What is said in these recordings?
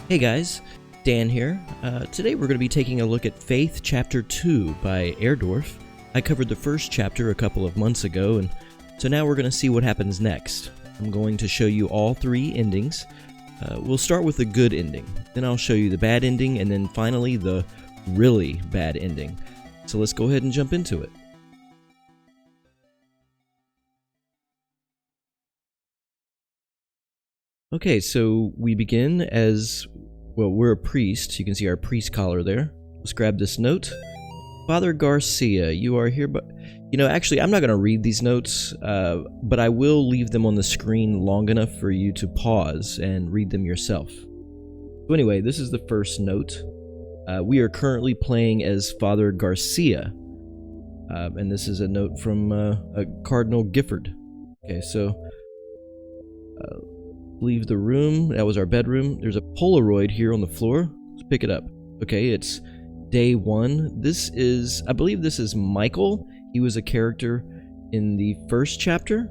Hey guys, Dan here. Today we're going to be taking a look at Faith Chapter 2 by Airdorf. I covered the first chapter a couple of months ago, and so now we're going to see what happens next. I'm going to show you all three endings. We'll start with the good ending, then I'll show you the bad ending, and then finally the really bad ending. So let's go ahead and jump into it. Okay, so we begin as, well, we're a priest. You can see our priest collar there. Let's grab this note. Father Garcia, you are here, but, actually, I'm not going to read these notes, but I will leave them on the screen long enough for you to pause and read them yourself. So anyway, this is the first note. We are currently playing as Father Garcia, and this is a note from Cardinal Gifford. Okay, so leave the room. That was our bedroom. There's a Polaroid here on the floor. Let's pick it up. Okay, it's day 1. This is, I believe this is Michael. He was a character in the first chapter.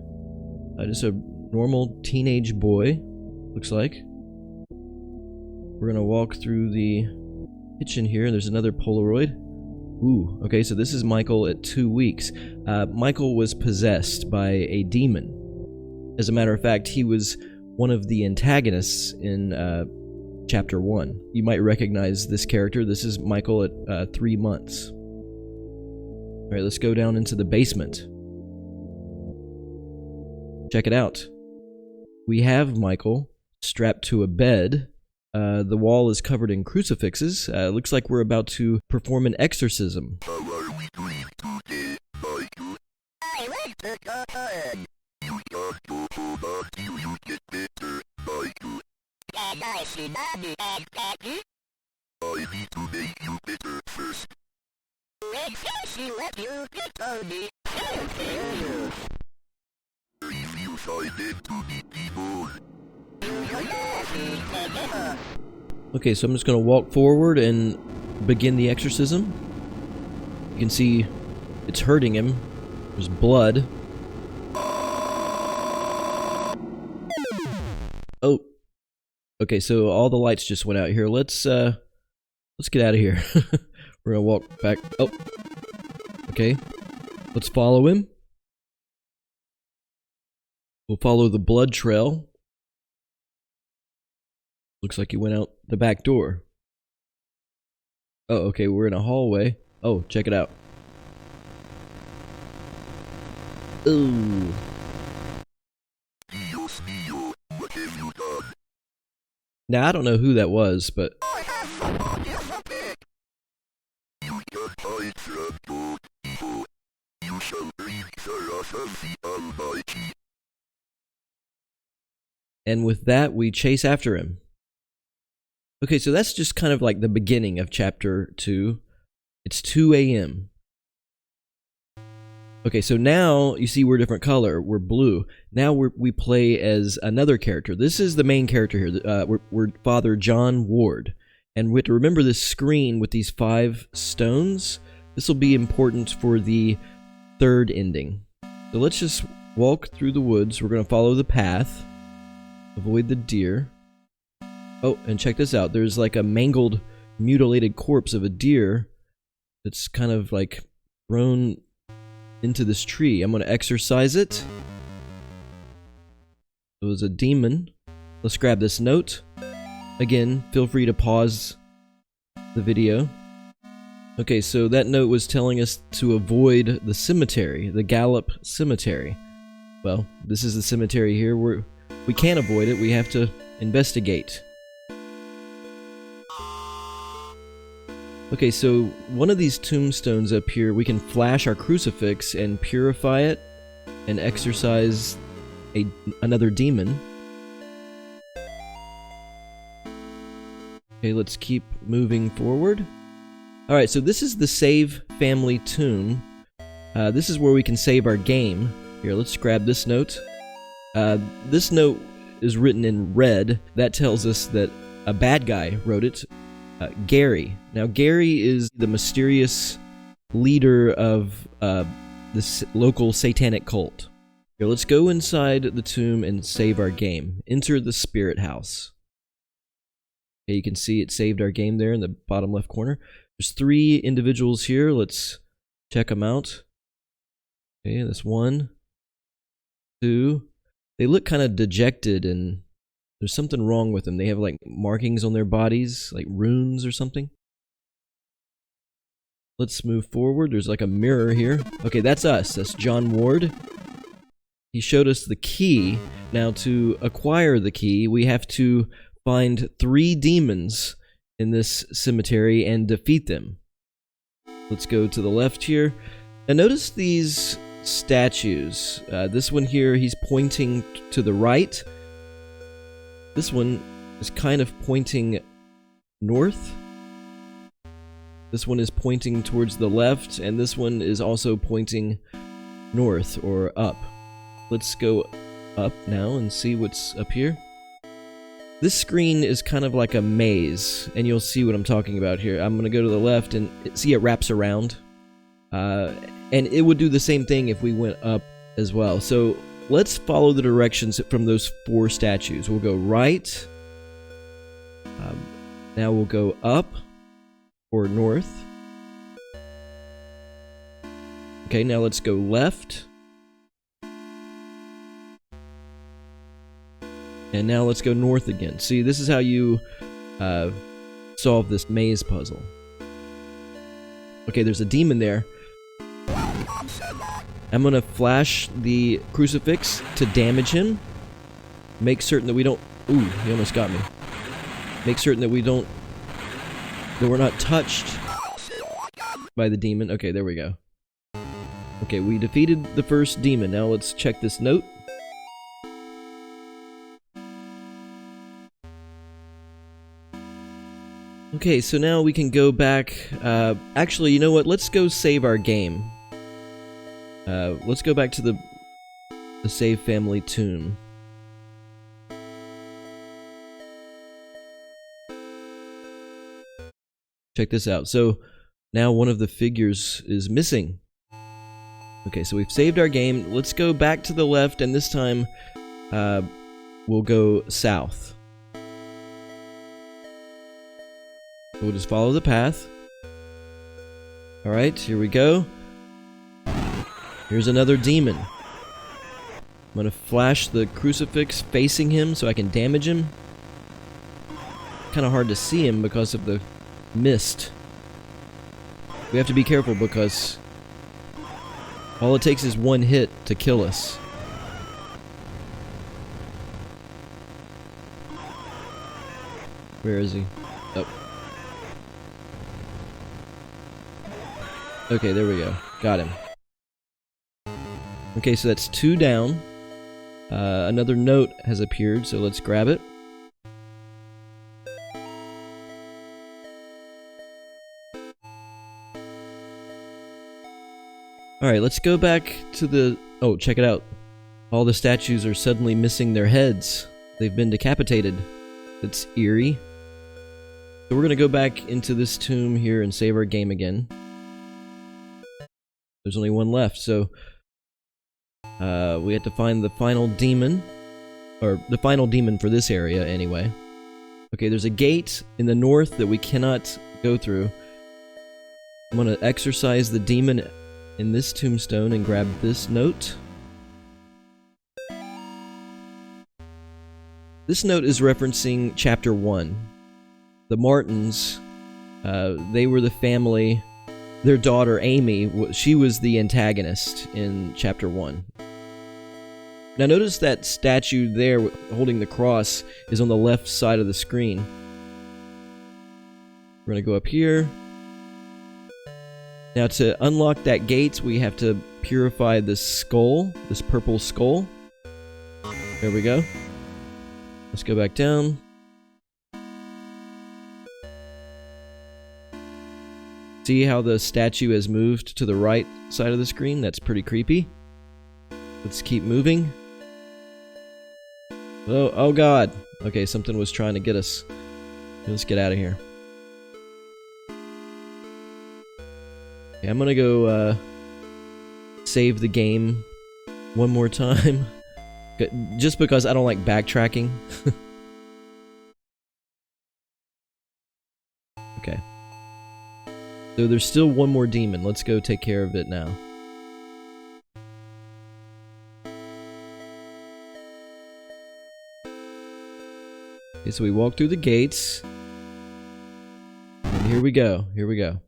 Just a normal teenage boy, looks like. We're gonna walk through the kitchen here. There's another Polaroid. Ooh, okay, so this is Michael at 2 weeks. Michael was possessed by a demon. As a matter of fact, he was one of the antagonists in Chapter 1. You might recognize this character. This is Michael at 3 months. Alright, let's go down into the basement. Check it out. We have Michael strapped to a bed. The wall is covered in crucifixes. Looks like we're about to perform an exorcism. I need to make you better first. If you find them to be people. Okay, so I'm just going to walk forward and begin the exorcism. You can see it's hurting him. There's blood. Oh. Okay, so all the lights just went out here. Let's get out of here. We're gonna walk back. Oh. Okay. Let's follow him. We'll follow the blood trail. Looks like he went out the back door. Oh, okay, we're in a hallway. Oh, check it out. Ooh. Now, I don't know who that was, but... And with that, we chase after him. Okay, so that's just kind of like the beginning of Chapter 2. It's 2 a.m. Okay, so now, you see we're a different color. We're blue. Now we play as another character. This is the main character here. We're Father John Ward. And we have to remember this screen with these 5 stones. This will be important for the third ending. So let's just walk through the woods. We're going to follow the path. Avoid the deer. Oh, and check this out. There's like a mangled, mutilated corpse of a deer that's kind of like thrown into this tree. I'm going to exorcise it. It was a demon. Let's grab this note. Again, feel free to pause the video. Okay, so that note was telling us to avoid the cemetery, the Gallup Cemetery. Well, this is the cemetery here. We can't avoid it. We have to investigate. Okay, so one of these tombstones up here, we can flash our crucifix and purify it and exorcise another demon. Okay, let's keep moving forward. Alright, so this is the Save Family Tomb. This is where we can save our game. Here, let's grab this note. This note is written in red. That tells us that a bad guy wrote it. Gary. Now, Gary is the mysterious leader of this local satanic cult. Here, let's go inside the tomb and save our game. Enter the spirit house. Okay, you can see it saved our game there in the bottom left corner. There's 3 individuals here. Let's check them out. Okay, that's 1, 2. They look kind of dejected, and there's something wrong with them. They have like markings on their bodies, like runes or something. Let's move forward. There's like a mirror here. Okay, that's us. That's John Ward. He showed us the key. Now, to acquire the key, we have to find 3 demons in this cemetery and defeat them. Let's go to the left here. Now, notice these statues. This one here, he's pointing to the right. This one is kind of pointing north. This one is pointing towards the left, and this one is also pointing north or up. Let's go up now and see what's up here. This screen is kind of like a maze, and you'll see what I'm talking about here. I'm going to go to the left and see it wraps around. And it would do the same thing if we went up as well. So let's follow the directions from those 4 statues. We'll go right. Now we'll go up or north. Okay, now let's go left. And now let's go north again. See, this is how you solve this maze puzzle. Okay, there's a demon there. I'm gonna flash the crucifix to damage him. Make certain that we don't... Ooh, he almost got me. Make certain that that we're not touched by the demon. Okay, there we go. Okay, we defeated the first demon. Now let's check this note. Okay, so now we can go back. Actually, you know what? Let's go save our game. Let's go back to the save family tomb. Check this out. So now one of the figures is missing. Okay, so we've saved our game. Let's go back to the left, and this time we'll go south. We'll just follow the path. Alright, here we go. Here's another demon. I'm gonna flash the crucifix facing him so I can damage him. Kinda hard to see him because of the mist. We have to be careful because all it takes is one hit to kill us. Where is he? Oh. Okay, there we go. Got him. Okay, so that's 2 down. Another note has appeared, so let's grab it. Alright, let's go back to the... Oh, check it out. All the statues are suddenly missing their heads. They've been decapitated. That's eerie. So we're gonna go back into this tomb here and save our game again. There's only one left, so... we have to find the final demon. Or, the final demon for this area, anyway. Okay, there's a gate in the north that we cannot go through. I'm gonna exorcise the demon in this tombstone and grab this note. This note is referencing chapter 1. The Martins, they were the family. Their daughter, Amy, she was the antagonist in chapter 1. Now notice that statue there holding the cross is on the left side of the screen. We're going to go up here. Now to unlock that gate, we have to purify this skull, this purple skull. There we go. Let's go back down. See how the statue has moved to the right side of the screen? That's pretty creepy. Let's keep moving. Oh god. Okay, something was trying to get us. Let's get out of here. Okay, I'm gonna go save the game one more time. Just because I don't like backtracking. Okay. So there's still one more demon. Let's go take care of it now. Okay, so we walk through the gates. And here we go. Here we go.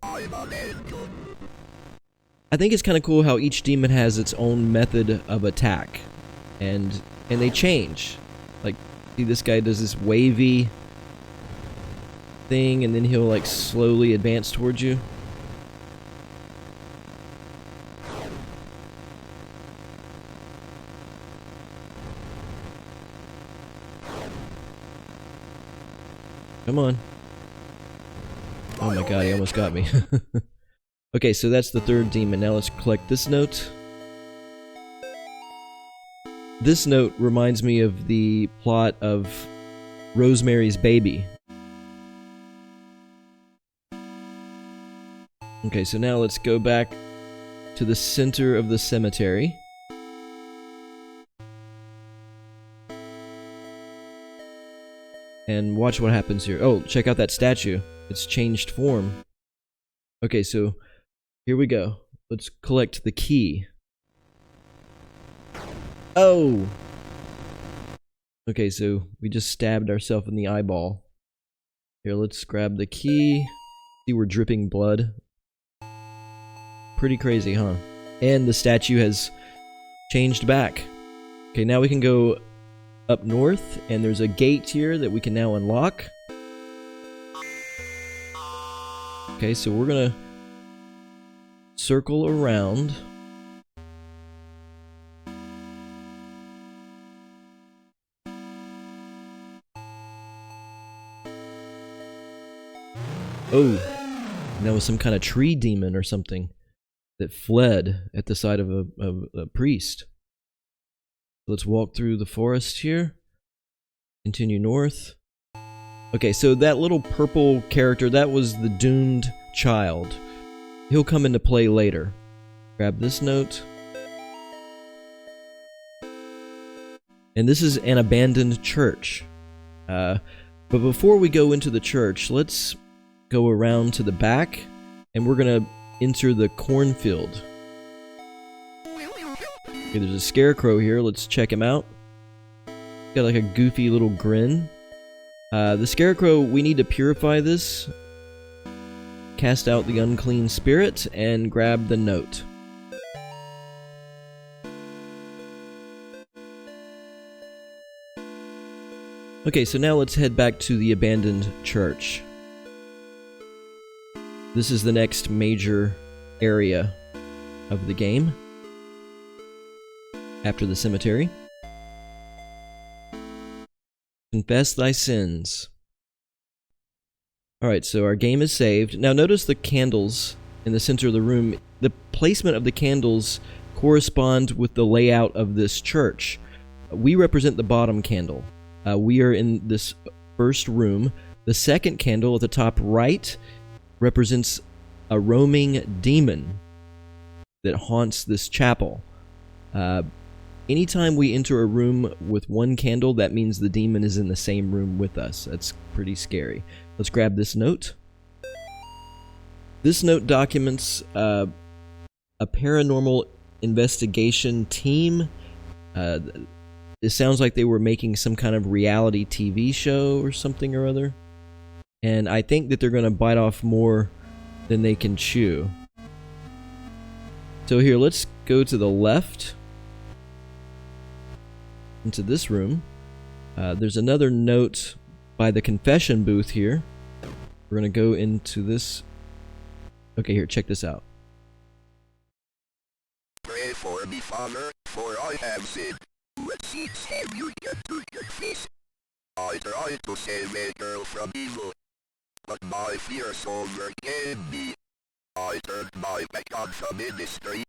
I think it's kind of cool how each demon has its own method of attack. And they change. Like, see, this guy does this wavy thing, and then he'll like slowly advance towards you. Come on. Oh my god, he almost got me. Okay, so that's the third demon. Now let's collect this note. This note reminds me of the plot of Rosemary's Baby. Okay, so now let's go back to the center of the cemetery. And watch what happens here. Oh, check out that statue. It's changed form. Okay, so here we go. Let's collect the key. Oh! Okay, so we just stabbed ourselves in the eyeball. Here, let's grab the key. See, we're dripping blood. Pretty crazy, huh? And the statue has changed back. Okay, now we can go up north, and there's a gate here that we can now unlock. Okay, so we're gonna circle around. Oh, that was some kind of tree demon or something that fled at the sight of a priest. Let's walk through the forest here. Continue north. Okay, so that little purple character, that was the doomed child. He'll come into play later. Grab this note. And this is an abandoned church. But before we go into the church, let's go around to the back, and we're gonna enter the cornfield. Okay, there's a scarecrow here. Let's check him out. Got like a goofy little grin. The scarecrow, we need to purify this. Cast out the unclean spirit and grab the note. Okay, so now let's head back to the abandoned church. This is the next major area of the game after the cemetery. Confess thy sins. Alright, so our game is saved. Now notice the candles in the center of the room. The placement of the candles correspond with the layout of this church. We represent the bottom candle. We are in this first room. The second candle at the top right represents a roaming demon that haunts this chapel. Anytime we enter a room with one candle, that means the demon is in the same room with us. That's pretty scary. Let's grab this note. This note documents a paranormal investigation team. It sounds like they were making some kind of reality TV show or something or other. And I think that they're going to bite off more than they can chew. So here, let's go to the left. Into this room. There's another note by the confession booth here. We're going to go into this. Okay, here, check this out. Pray for me, Father, for I have sinned. What sins have you done to confess? I tried to save a girl from evil, but my fears overcame me. I turned my back on the ministry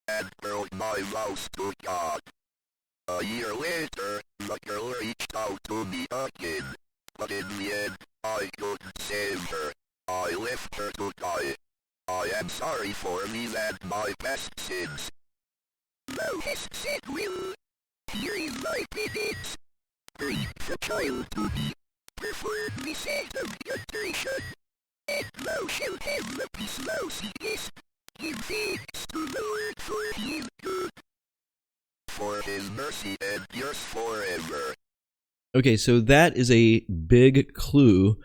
and broke my vows to God. A year later, the girl reached out to me again, but in the end, I couldn't save her. I left her to die. I am sorry for me and my past sins. Thou hast said will. Here is my penance. Bring the child to me. Preferably save of contrition. And thou shalt have the peace thou seekest. Give thanks to the Lord, for he is good, for his mercy endures forever. Okay, so that is a big clue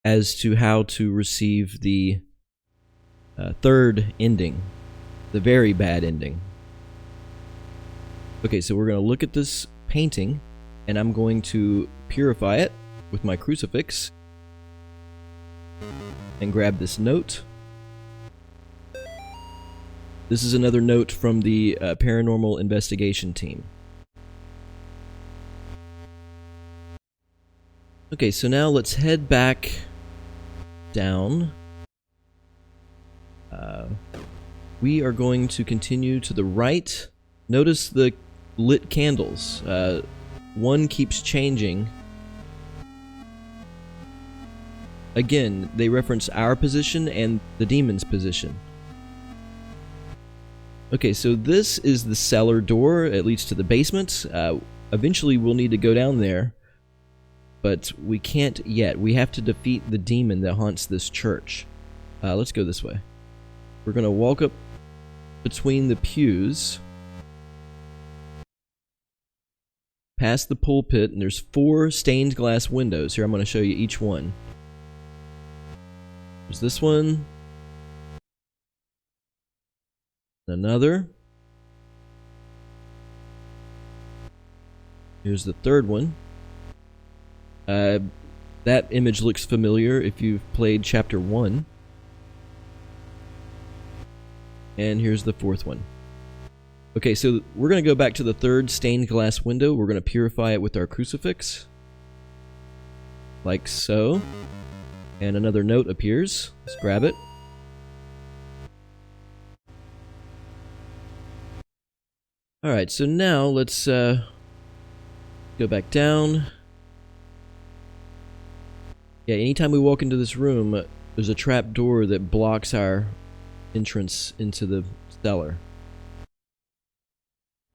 as to how to receive the third ending, the very bad ending. Okay, so we're going to look at this painting, and I'm going to purify it with my crucifix, and grab this note. This is another note from the paranormal investigation team. Okay, so now let's head back down. We are going to continue to the right. Notice the lit candles. One keeps changing. Again, they reference our position and the demon's position. Okay, so this is the cellar door. It leads to the basement. Eventually we'll need to go down there, but we can't yet. We have to defeat the demon that haunts this church. Let's go this way. We're going to walk up between the pews, past the pulpit, and there's 4 stained glass windows. Here, I'm going to show you each one. There's this one. Another. Here's the third one. That image looks familiar if you've played Chapter 1. And here's the 4th one. Okay, so we're going to go back to the 3rd stained glass window. We're going to purify it with our crucifix. Like so. And another note appears. Let's grab it. Alright, so now let's go back down. Yeah, anytime we walk into this room, there's a trap door that blocks our entrance into the cellar.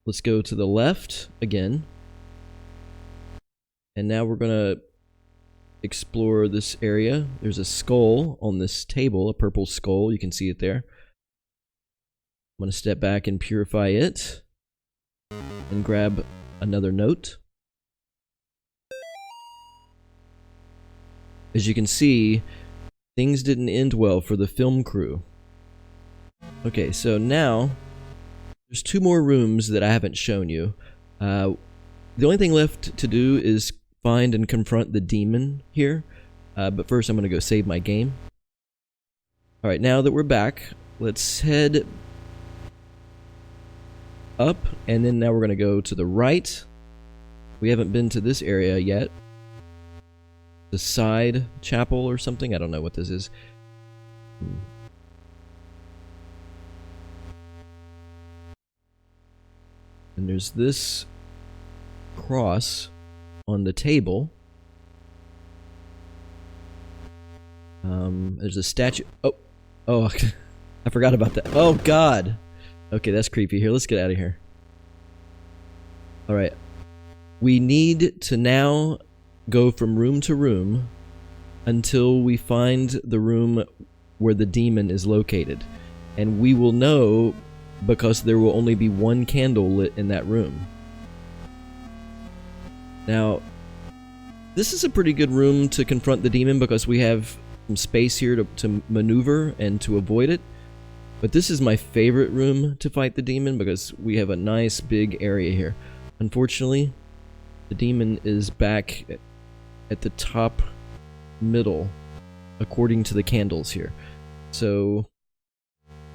Let's go to the left again. And now we're going to explore this area. There's a skull on this table, a purple skull. You can see it there. I'm going to step back and purify it. And grab another note. As you can see, things didn't end well for the film crew. Okay, so now there's 2 more rooms that I haven't shown you. The only thing left to do is find and confront the demon here. But first I'm going to go save my game. Alright, now that we're back, let's head up, and then now we're going to go to the right. We haven't been to this area yet. The side chapel or something? I don't know what this is. And there's this cross on the table. There's a statue. Oh, I forgot about that. Oh, God. Okay, that's creepy. Here, let's get out of here. Alright. We need to now go from room to room until we find the room where the demon is located. And we will know because there will only be 1 candle lit in that room. Now, this is a pretty good room to confront the demon because we have some space here to maneuver and to avoid it. But this is my favorite room to fight the demon because we have a nice big area here. Unfortunately, the demon is back at the top middle, according to the candles here. So,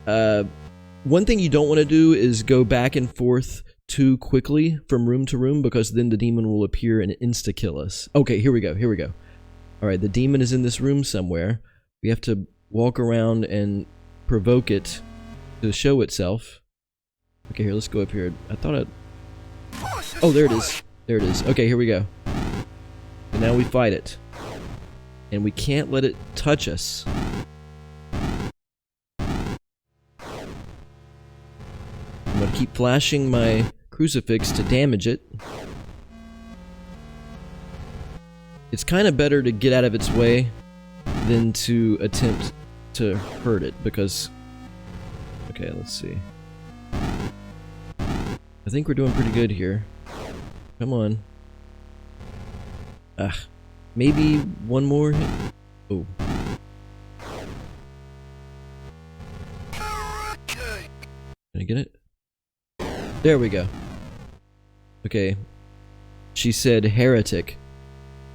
one thing you don't want to do is go back and forth too quickly from room to room because then the demon will appear and insta-kill us. Okay, here we go, here we go. Alright, the demon is in this room somewhere. We have to walk around and provoke it to show itself. Okay, here, let's go up here. I thought Oh, there it is. There it is. Okay, here we go. And now we fight it. And we can't let it touch us. I'm gonna keep flashing my crucifix to damage it. It's kind of better to get out of its way than to attempt to hurt it because... Okay, let's see. I think we're doing pretty good here. Come on. Maybe one more hit. Oh. Can I get it? There we go. Okay. She said heretic.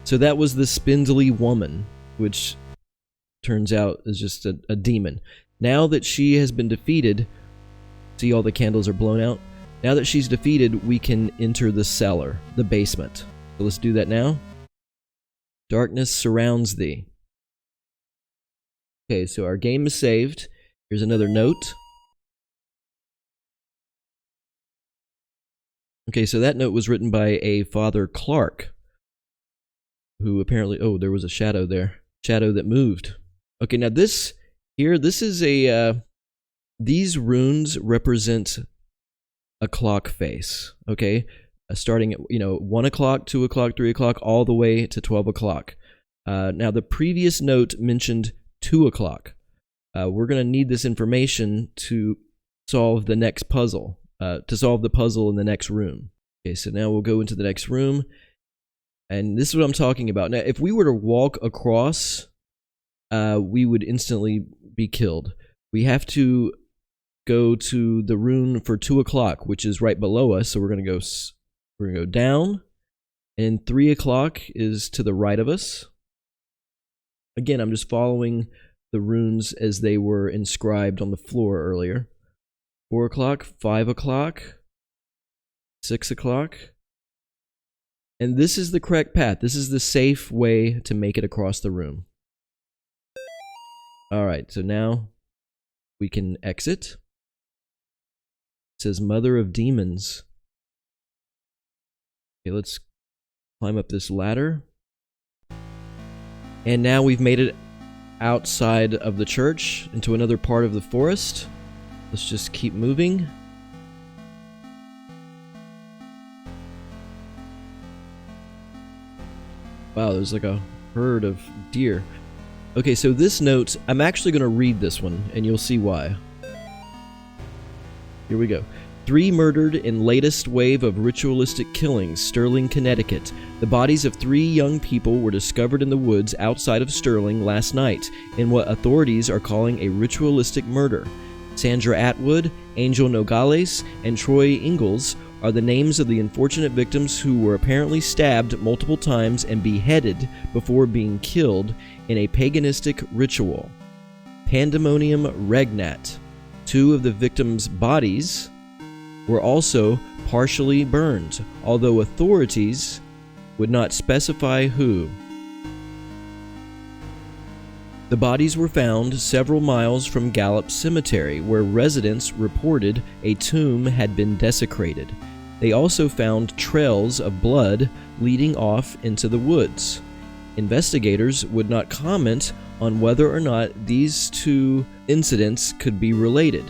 So that was the spindly woman, which turns out is just a demon. Now that she has been defeated, see all the candles are blown out? Now that she's defeated, we can enter the cellar, the basement. So let's do that now. Darkness surrounds thee. Okay, so our game is saved. Here's another note. Okay, so that note was written by a Father Clark, who apparently... Oh, there was a shadow there. Shadow that moved. Okay, now this here, this is a... these runes represent a clock face, okay? Starting at, 1 o'clock, 2 o'clock, 3 o'clock, all the way to 12 o'clock. Now, the previous note mentioned 2 o'clock. We're going to need this information to solve the next puzzle. To solve the puzzle in the next room. Okay, so now we'll go into the next room. And this is what I'm talking about. Now, if we were to walk across, we would instantly be killed. We have to go to the rune for 2 o'clock, which is right below us. So we're gonna go down, and 3 o'clock is to the right of us. Again, I'm just following the runes as they were inscribed on the floor earlier. 4 o'clock, 5 o'clock, 6 o'clock. And this is the correct path. This is the safe way to make it across the room. Alright, so now we can exit. It says Mother of Demons. Okay, let's climb up this ladder. And now we've made it outside of the church into another part of the forest. Let's just keep moving. Wow, there's like a herd of deer. Okay, so this note, I'm actually going to read this one, and you'll see why. Here we go. 3 murdered in latest wave of ritualistic killings, Sterling, Connecticut. The bodies of 3 young people were discovered in the woods outside of Sterling last night in what authorities are calling a ritualistic murder. Sandra Atwood, Angel Nogales, and Troy Ingalls are the names of the unfortunate victims who were apparently stabbed multiple times and beheaded before being killed in a paganistic ritual. Pandemonium Regnat. 2 of the victims' bodies were also partially burned, although authorities would not specify who. The bodies were found several miles from Gallup Cemetery, where residents reported a tomb had been desecrated. They also found trails of blood leading off into the woods. Investigators would not comment on whether or not these 2 incidents could be related.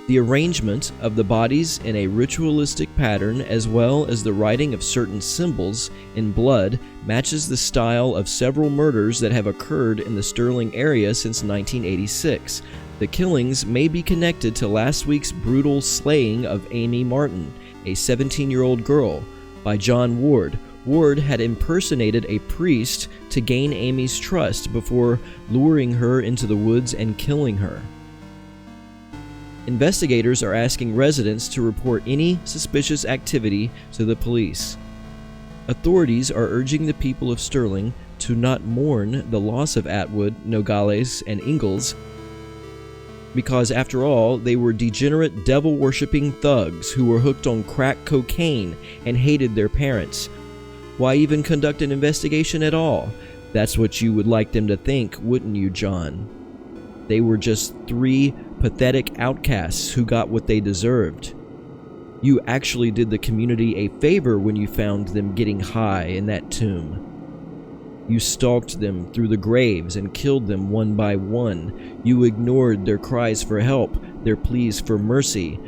The arrangement of the bodies in a ritualistic pattern, as well as the writing of certain symbols in blood, matches the style of several murders that have occurred in the Sterling area since 1986. The killings may be connected to last week's brutal slaying of Amy Martin, a 17-year-old girl, by John Ward. Ward had impersonated a priest to gain Amy's trust before luring her into the woods and killing her. Investigators are asking residents to report any suspicious activity to the police. Authorities are urging the people of Sterling to not mourn the loss of Atwood, Nogales, and Ingalls, because after all, they were degenerate, devil-worshipping thugs who were hooked on crack cocaine and hated their parents. Why even conduct an investigation at all? That's what you would like them to think, wouldn't you, John? They were just 3 pathetic outcasts who got what they deserved. You actually did the community a favor when you found them getting high in that tomb. You stalked them through the graves and killed them one by one. You ignored their cries for help, their pleas for mercy.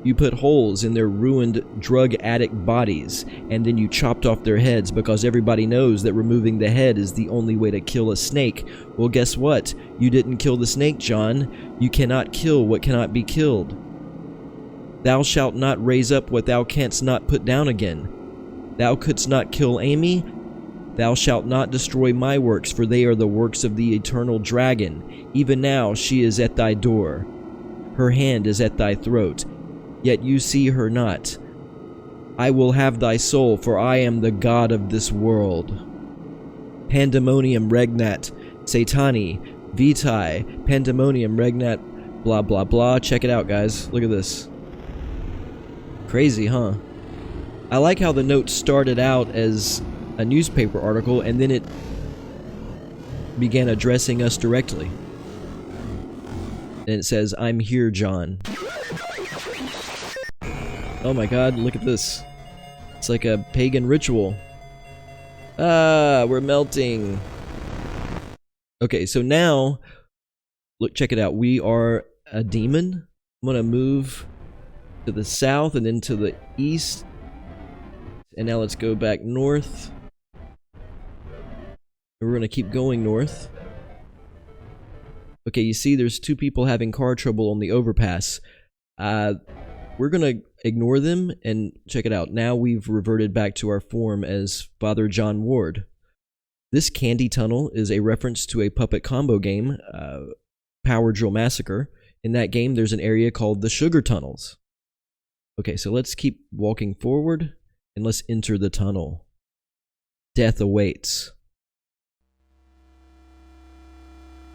You put holes in their ruined drug addict bodies, and then you chopped off their heads because everybody knows that removing the head is the only way to kill a snake. Well, guess what? You didn't kill the snake, John. You cannot kill what cannot be killed. Thou shalt not raise up what thou canst not put down again. Thou couldst not kill Amy. Thou shalt not destroy my works, for they are the works of the eternal dragon. Even now she is at thy door. Her hand is at thy throat, yet you see her not. I will have thy soul, for I am the god of this world. Pandemonium regnat, Satani, Vitae, Pandemonium regnat, blah blah blah. Check it out, guys. Look at this. Crazy, huh? I like how the note started out as a newspaper article, and then it began addressing us directly. And it says, I'm here, John. Oh my god, look at this. It's like a pagan ritual. Ah, we're melting. Okay, so now, look, check it out. We are a demon. I'm gonna move to the south and then to the east. And now let's go back north. We're gonna keep going north. Okay, you see there's two people having car trouble on the overpass. We're gonna ignore them and check it out. Now we've reverted back to our form as Father John Ward. This candy tunnel is a reference to a puppet combo game, Power Drill Massacre. In that game, there's an area called the Sugar Tunnels. Okay, so let's keep walking forward and let's enter the tunnel. Death awaits.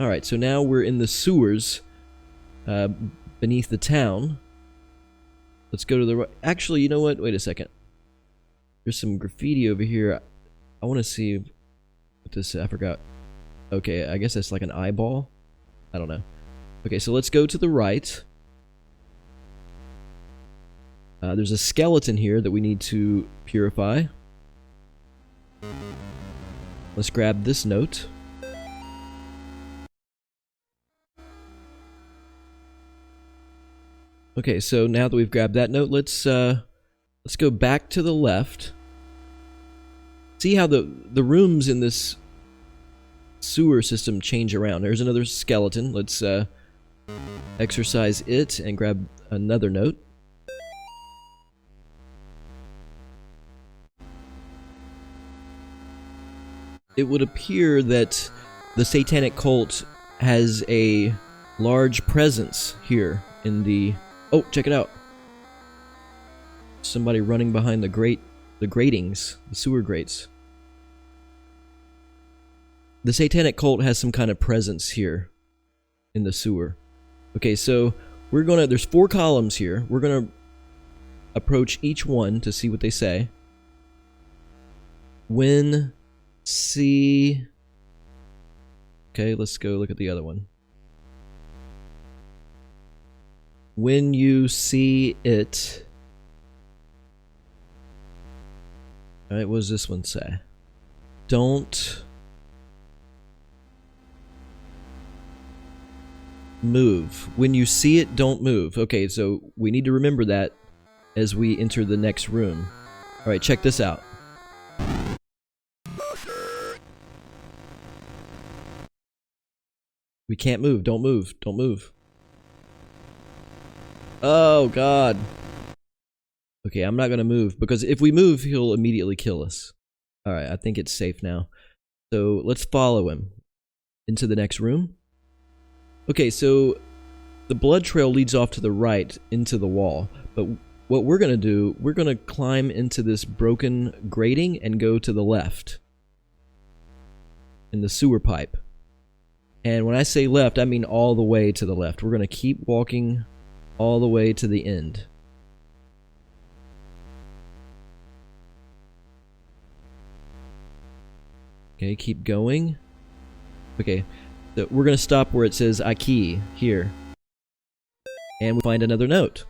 Alright, so now we're in the sewers beneath the town. Let's go to the right. Actually, you know what? Wait a second. There's some graffiti over here. I want to see what this is. I forgot. Okay, I guess that's like an eyeball. I don't know. Okay, so let's go to the right. There's a skeleton here that we need to purify. Let's grab this note. Okay, so now that we've grabbed that note, let's go back to the left. See how the rooms in this sewer system change around. There's another skeleton. Let's exercise it and grab another note. It would appear that the satanic cult has a large presence here in the... Oh, check it out. Somebody running behind the gratings, the sewer grates. The satanic cult has some kind of presence here in the sewer. Okay, so we're gonna, there's 4 columns here. We're gonna approach each one to see what they say. When see... Okay, let's go look at the other one. When you see it... Alright, what does this one say? Don't move. When you see it, don't move. Okay, so we need to remember that as we enter the next room. Alright, check this out. We can't move. Don't move. Don't move. Oh, God. Okay, I'm not gonna move, because if we move, he'll immediately kill us. Alright, I think it's safe now. So, let's follow him into the next room. Okay, so the blood trail leads off to the right into the wall, but what we're gonna do, we're gonna climb into this broken grating and go to the left in the sewer pipe. And when I say left, I mean all the way to the left. We're gonna keep walking all the way to the end. Okay, keep going. Okay, so we're gonna stop where it says Aki here. And we find another note.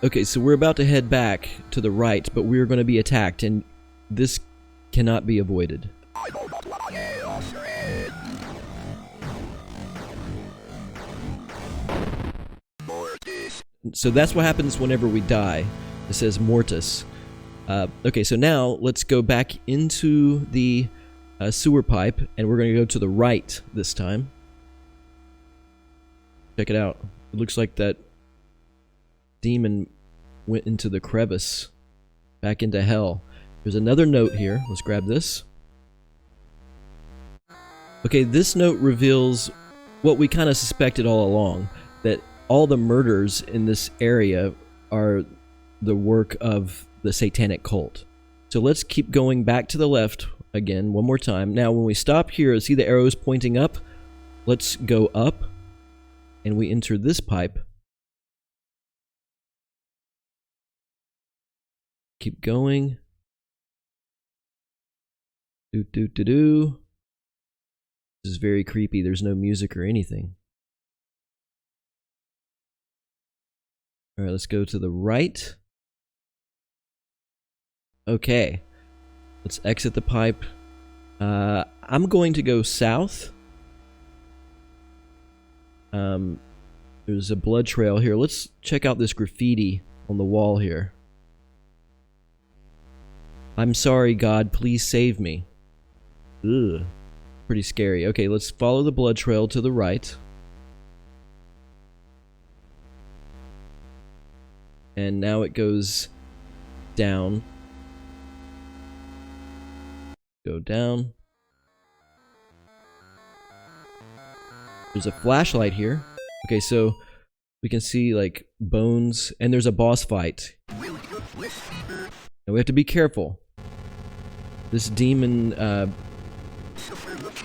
Okay, so we're about to head back to the right, but we're gonna be attacked, and this cannot be avoided. So that's what happens whenever we die. It says mortis. Okay, so now let's go back into the sewer pipe, and we're going to go to the right this time. Check it out. It looks like that demon went into the crevice, back into hell. There's another note here. Let's grab this. Okay, this note reveals what we kind of suspected all along, that all the murders in this area are the work of the satanic cult. So let's keep going back to the left again one more time. Now when we stop here, see the arrows pointing up? Let's go up, and we enter this pipe. Keep going. Do. This is very creepy. There's no music or anything. Alright, let's go to the right. Okay. Let's exit the pipe. I'm going to go south. There's a blood trail here. Let's check out this graffiti on the wall here. I'm sorry, God, please save me. Ugh. Pretty scary. Okay, let's follow the blood trail to the right. And now it goes down. Go down. There's a flashlight here. Okay, so we can see like bones, and there's a boss fight. And we have to be careful. This demon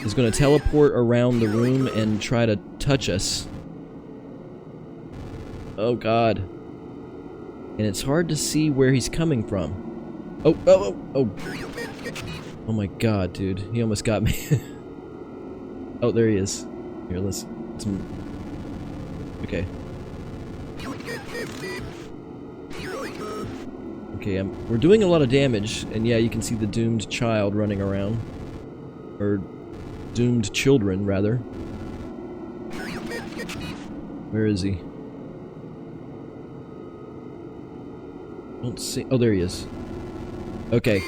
is going to teleport around the room and try to touch us. Oh god. And it's hard to see where he's coming from. Oh. Oh my god, dude. He almost got me. Oh, there he is. Here, let's okay. Okay, we're doing a lot of damage, and yeah, you can see the doomed child running around. Or doomed children, rather. Where is he? Don't see. Oh, there he is. Okay.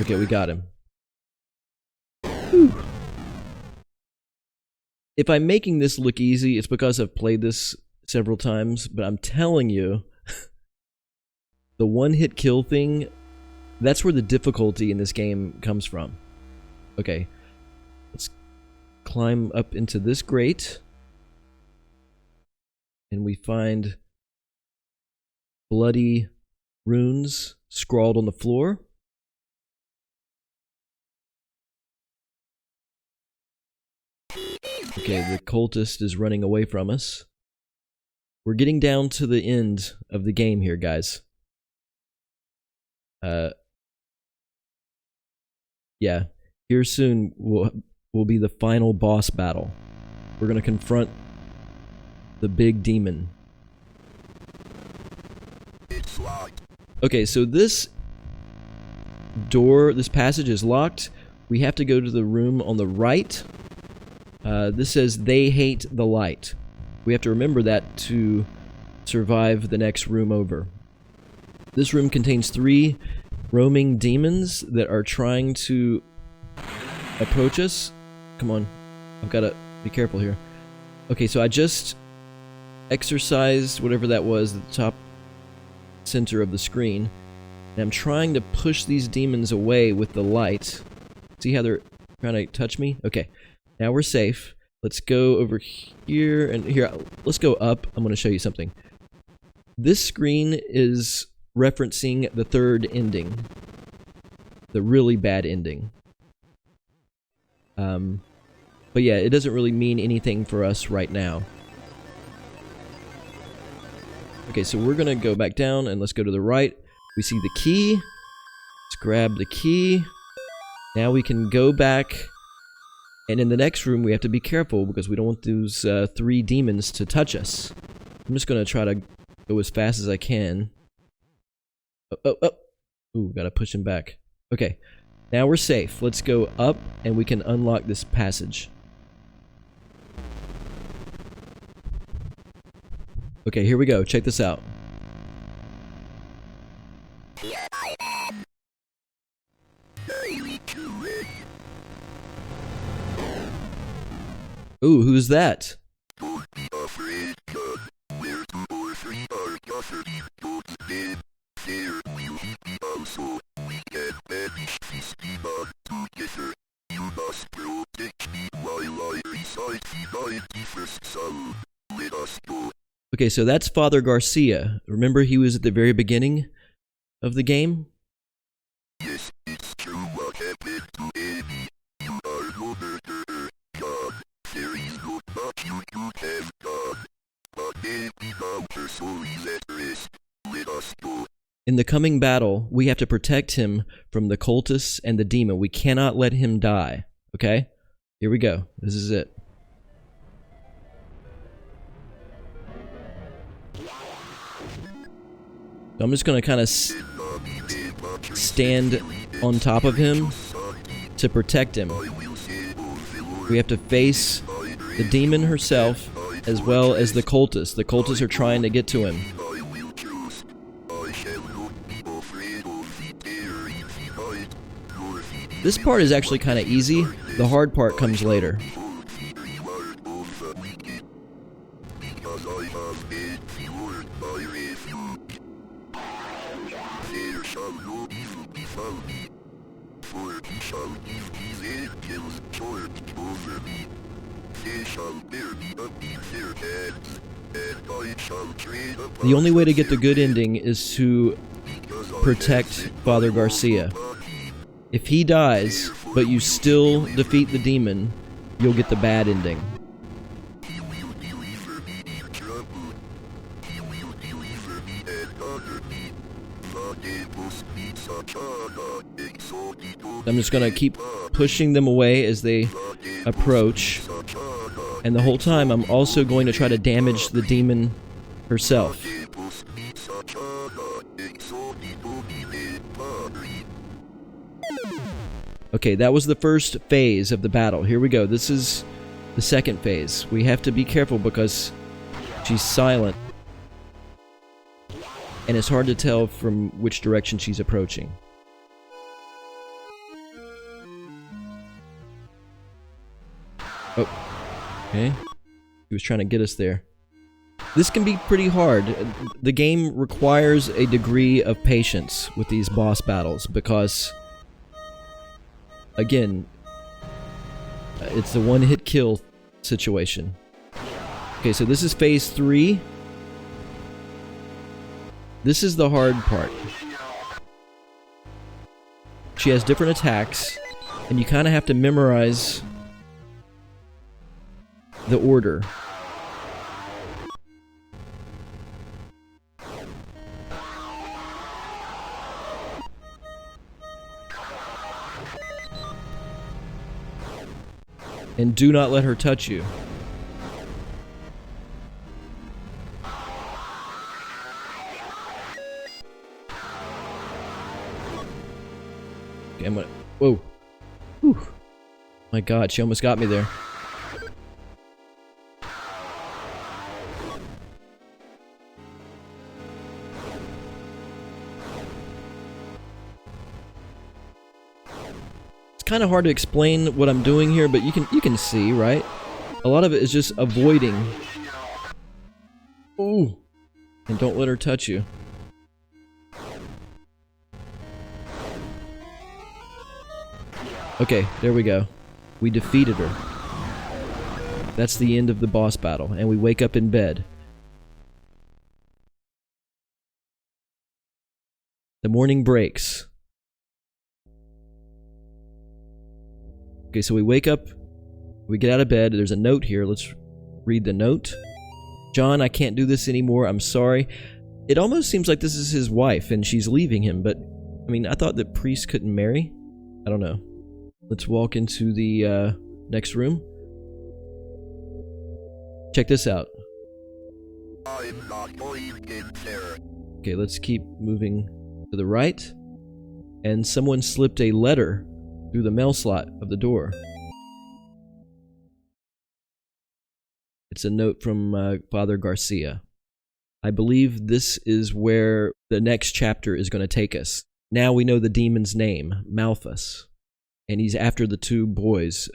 Okay, we got him. Whew. If I'm making this look easy, it's because I've played this several times, but I'm telling you, the one-hit kill thing, that's where the difficulty in this game comes from. Okay. Let's climb up into this grate. And we find bloody runes scrawled on the floor. Okay, the cultist is running away from us. We're getting down to the end of the game here, guys. Yeah, here soon will be the final boss battle. We're gonna confront the big demon. Okay, so this door, this passage is locked. We have to go to the room on the right. This says, they hate the light. We have to remember that to survive the next room over. This room contains 3 roaming demons that are trying to approach us. Come on, I've got to be careful here. Okay, so I just exercised whatever that was at the top center of the screen, and I'm trying to push these demons away with the light. See how they're trying to touch me? Okay, now we're safe. Let's go over here, and here, let's go up. I'm going to show you something. This screen is referencing the 3rd ending. The really bad ending. But yeah, it doesn't really mean anything for us right now. Okay, so we're gonna go back down, and let's go to the right. We see the key. Let's grab the key. Now we can go back, and in the next room we have to be careful because we don't want those 3 demons to touch us. I'm just gonna try to go as fast as I can. Oh. Ooh, gotta push him back. Okay, now we're safe. Let's go up, and we can unlock this passage. Okay, here we go. Check this out. Here I am. Daily to it. Ooh, who's that? Don't be afraid, God. Where 2 or 3 are gathered, God's dead. There will he be also. We can banish this demon together. You must protect me while I recite the 91st Psalm. Let us go. Okay, so that's Father Garcia. Remember he was at the very beginning of the game? Yes, it's true what happened to Amy. You are no murderer, God. There is not much you could have done. But Amy now her soul is at rest. Let us go. In the coming battle, we have to protect him from the cultists and the demon. We cannot let him die. Okay? Here we go. This is it. So I'm just going to kind of stand on top of him to protect him. We have to face the demon herself as well as the cultists. The cultists are trying to get to him. This part is actually kind of easy. The hard part comes later. The only way to get the good ending is to protect Father Garcia. If he dies, but you still defeat the demon, you'll get the bad ending. I'm just gonna keep pushing them away as they approach. And the whole time, I'm also going to try to damage the demon herself. Okay, that was the first phase of the battle. Here we go. This is the second phase. We have to be careful because she's silent. And it's hard to tell from which direction she's approaching. Oh. Okay. He was trying to get us there. This can be pretty hard. The game requires a degree of patience with these boss battles because, again, it's the one-hit kill situation. Okay, so this is phase 3. This is the hard part. She has different attacks, and you kind of have to memorize the order. And do not let her touch you. Okay, I'm gonna... Whoa. Whew. My God, she almost got me there. Kind of hard to explain what I'm doing here, but you can see, right? A lot of it is just avoiding. Ooh. And don't let her touch you. Okay, there we go. We defeated her. That's the end of the boss battle, and we wake up in bed. The morning breaks. Okay, so we wake up, we get out of bed, there's a note here, let's read the note. John, I can't do this anymore, I'm sorry. It almost seems like this is his wife and she's leaving him, but, I mean, I thought that priests couldn't marry? I don't know. Let's walk into the next room. Check this out. I'm not going in there. Okay, let's keep moving to the right. And someone slipped a letter through the mail slot of the door. It's a note from Father Garcia. I believe this is where the next chapter is going to take us. Now we know the demon's name, Malthus, and he's after the two boys,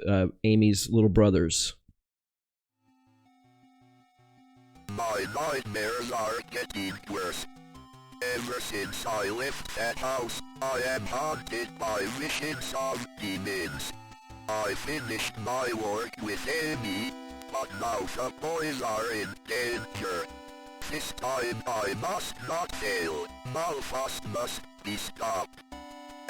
Amy's little brothers. My nightmares are getting worse. Ever since I left that house, I am haunted by visions of demons. I finished my work with Amy, but now the boys are in danger. This time I must not fail. Malthus must be stopped.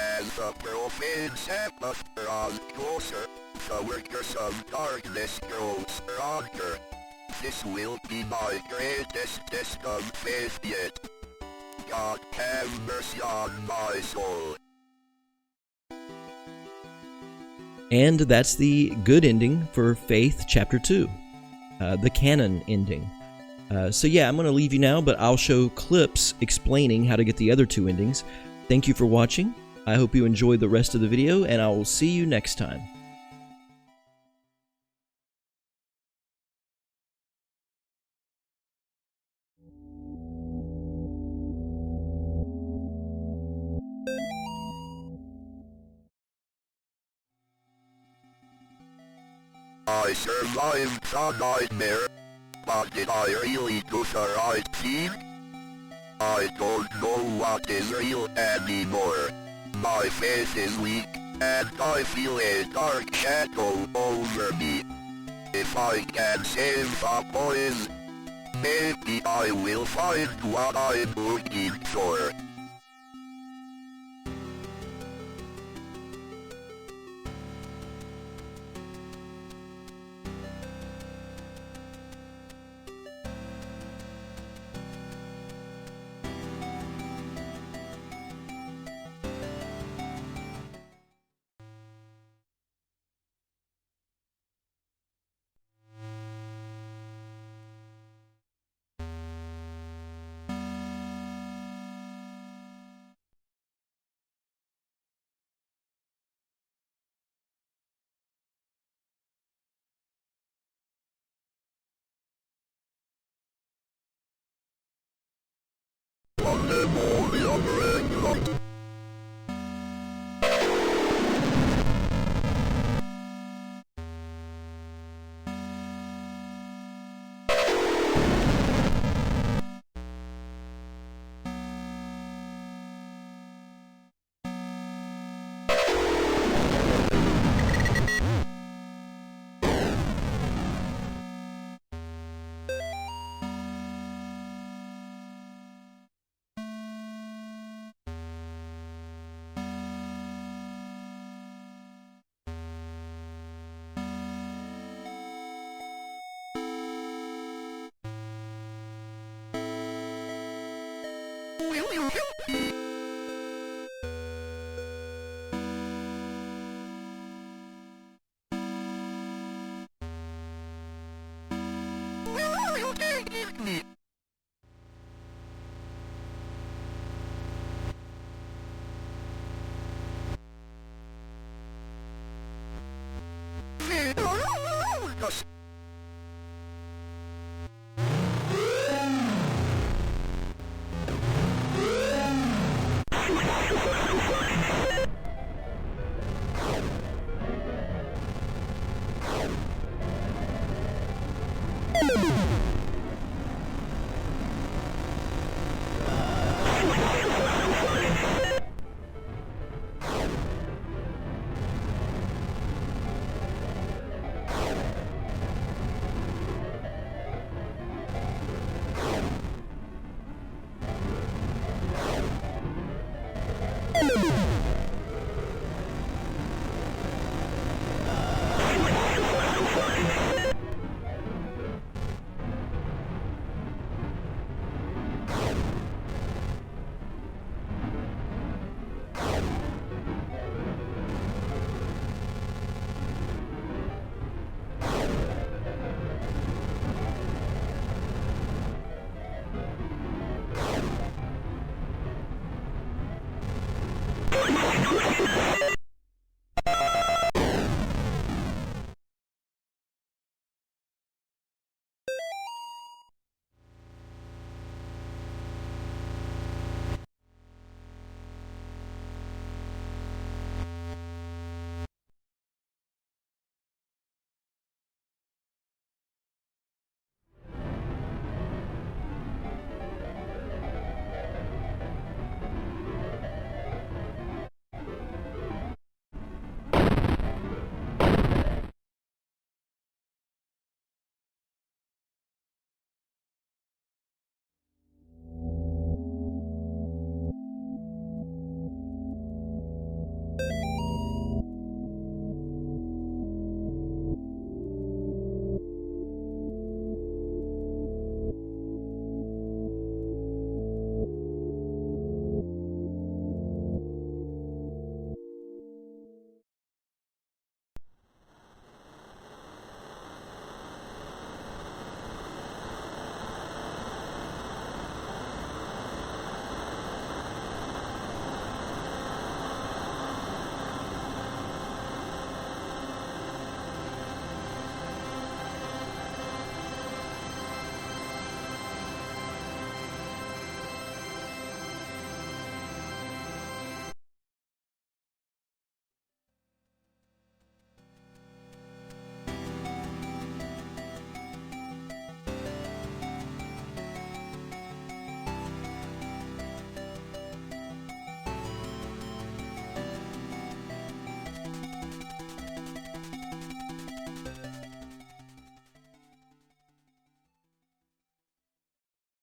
As the profane Sabbath draws closer, the workers of darkness grow stronger. This will be my greatest test of faith yet. God have mercy on my soul. And that's the good ending for Faith Chapter 2, the canon ending. So yeah, I'm going to leave you now, but I'll show clips explaining how to get the other two endings. Thank you for watching. I hope you enjoyed the rest of the video, and I will see you next time. I survived the nightmare, but did I really do the right thing? I don't know what is real anymore. My faith is weak, and I feel a dark shadow over me. If I can save the boys, maybe I will find what I'm looking for. Will you help me? Where are you taking me? They are all around us.